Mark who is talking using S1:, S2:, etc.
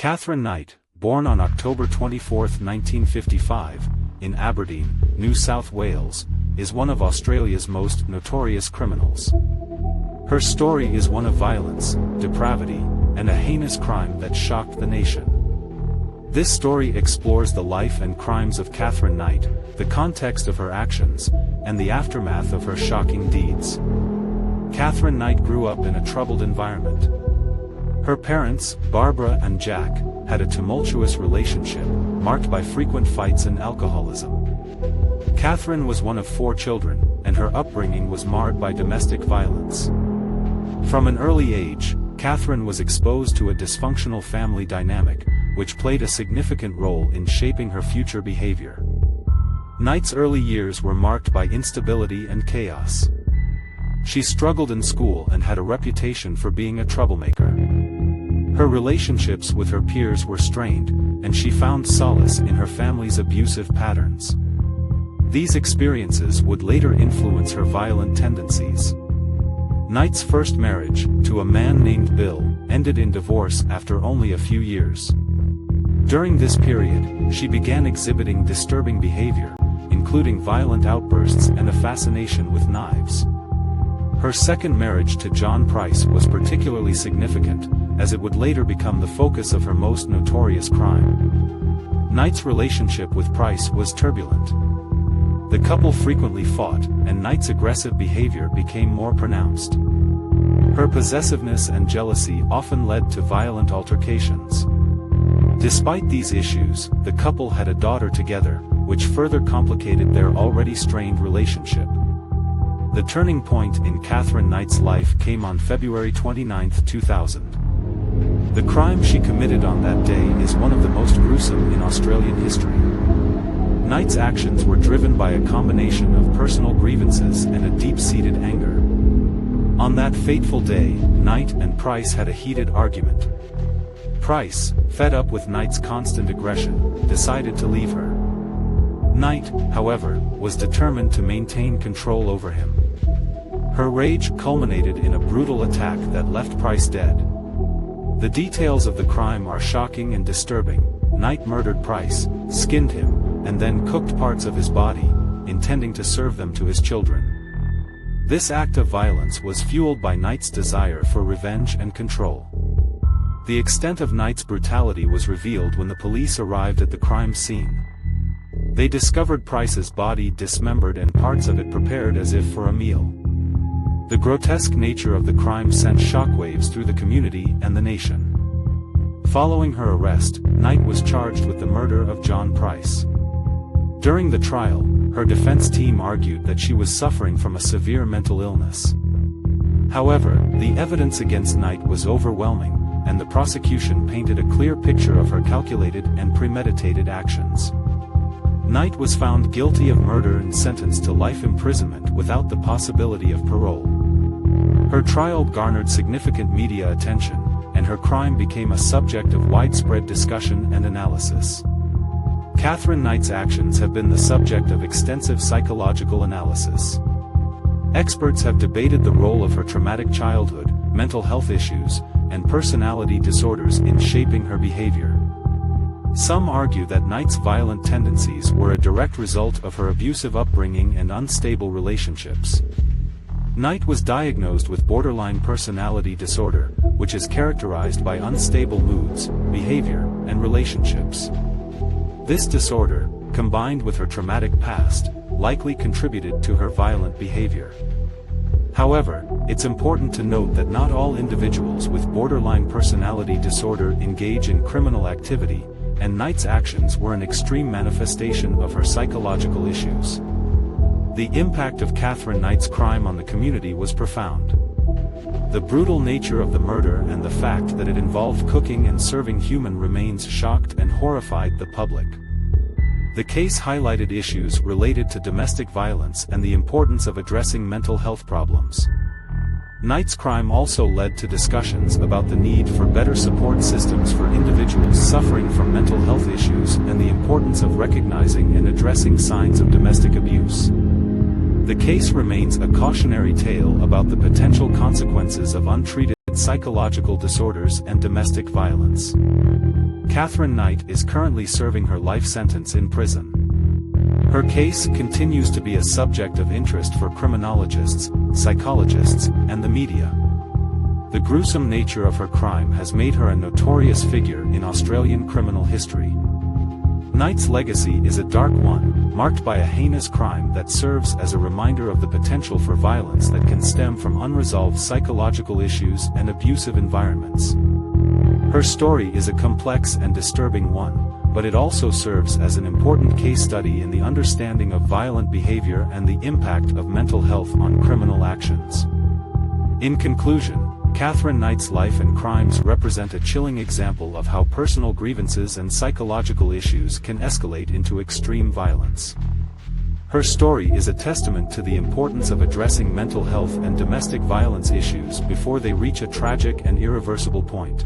S1: Katherine Knight, born on October 24, 1955, in Aberdeen, New South Wales, is one of Australia's most notorious criminals. Her story is one of violence, depravity, and a heinous crime that shocked the nation. This story explores the life and crimes of Katherine Knight, the context of her actions, and the aftermath of her shocking deeds. Katherine Knight grew up in a troubled environment. Her parents, Barbara and Jack, had a tumultuous relationship, marked by frequent fights and alcoholism. Katherine was one of 4 children, and her upbringing was marred by domestic violence. From an early age, Katherine was exposed to a dysfunctional family dynamic, which played a significant role in shaping her future behavior. Knight's early years were marked by instability and chaos. She struggled in school and had a reputation for being a troublemaker. Her relationships with her peers were strained, and she found solace in her family's abusive patterns. These experiences would later influence her violent tendencies. Knight's first marriage, to a man named Bill, ended in divorce after only a few years. During this period, she began exhibiting disturbing behavior, including violent outbursts and a fascination with knives. Her second marriage to John Price was particularly significant, as it would later become the focus of her most notorious crime. Knight's relationship with Price was turbulent. The couple frequently fought, and Knight's aggressive behavior became more pronounced. Her possessiveness and jealousy often led to violent altercations. Despite these issues, the couple had a daughter together, which further complicated their already strained relationship. The turning point in Katherine Knight's life came on February 29, 2000. The crime she committed on that day is one of the most gruesome in Australian history. Knight's actions were driven by a combination of personal grievances and a deep-seated anger. On that fateful day, Knight and Price had a heated argument. Price, fed up with Knight's constant aggression, decided to leave her. Knight, however, was determined to maintain control over him. Her rage culminated in a brutal attack that left Price dead. The details of the crime are shocking and disturbing. Knight murdered Price, skinned him, and then cooked parts of his body, intending to serve them to his children. This act of violence was fueled by Knight's desire for revenge and control. The extent of Knight's brutality was revealed when the police arrived at the crime scene. They discovered Price's body dismembered and parts of it prepared as if for a meal. The grotesque nature of the crime sent shockwaves through the community and the nation. Following her arrest, Knight was charged with the murder of John Price. During the trial, her defense team argued that she was suffering from a severe mental illness. However, the evidence against Knight was overwhelming, and the prosecution painted a clear picture of her calculated and premeditated actions. Knight was found guilty of murder and sentenced to life imprisonment without the possibility of parole. Her trial garnered significant media attention, and her crime became a subject of widespread discussion and analysis. Katherine Knight's actions have been the subject of extensive psychological analysis. Experts have debated the role of her traumatic childhood, mental health issues, and personality disorders in shaping her behavior. Some argue that Knight's violent tendencies were a direct result of her abusive upbringing and unstable relationships. Knight was diagnosed with borderline personality disorder, which is characterized by unstable moods, behavior, and relationships. This disorder, combined with her traumatic past, likely contributed to her violent behavior. However, it's important to note that not all individuals with borderline personality disorder engage in criminal activity, and Knight's actions were an extreme manifestation of her psychological issues. The impact of Katherine Knight's crime on the community was profound. The brutal nature of the murder and the fact that it involved cooking and serving human remains shocked and horrified the public. The case highlighted issues related to domestic violence and the importance of addressing mental health problems. Knight's crime also led to discussions about the need for better support systems for individuals suffering from mental health issues and the importance of recognizing and addressing signs of domestic abuse. The case remains a cautionary tale about the potential consequences of untreated psychological disorders and domestic violence. Katherine Knight is currently serving her life sentence in prison. Her case continues to be a subject of interest for criminologists, psychologists, and the media. The gruesome nature of her crime has made her a notorious figure in Australian criminal history. Knight's legacy is a dark one, marked by a heinous crime that serves as a reminder of the potential for violence that can stem from unresolved psychological issues and abusive environments. Her story is a complex and disturbing one, but it also serves as an important case study in the understanding of violent behavior and the impact of mental health on criminal actions. In conclusion, Katherine Knight's life and crimes represent a chilling example of how personal grievances and psychological issues can escalate into extreme violence. Her story is a testament to the importance of addressing mental health and domestic violence issues before they reach a tragic and irreversible point.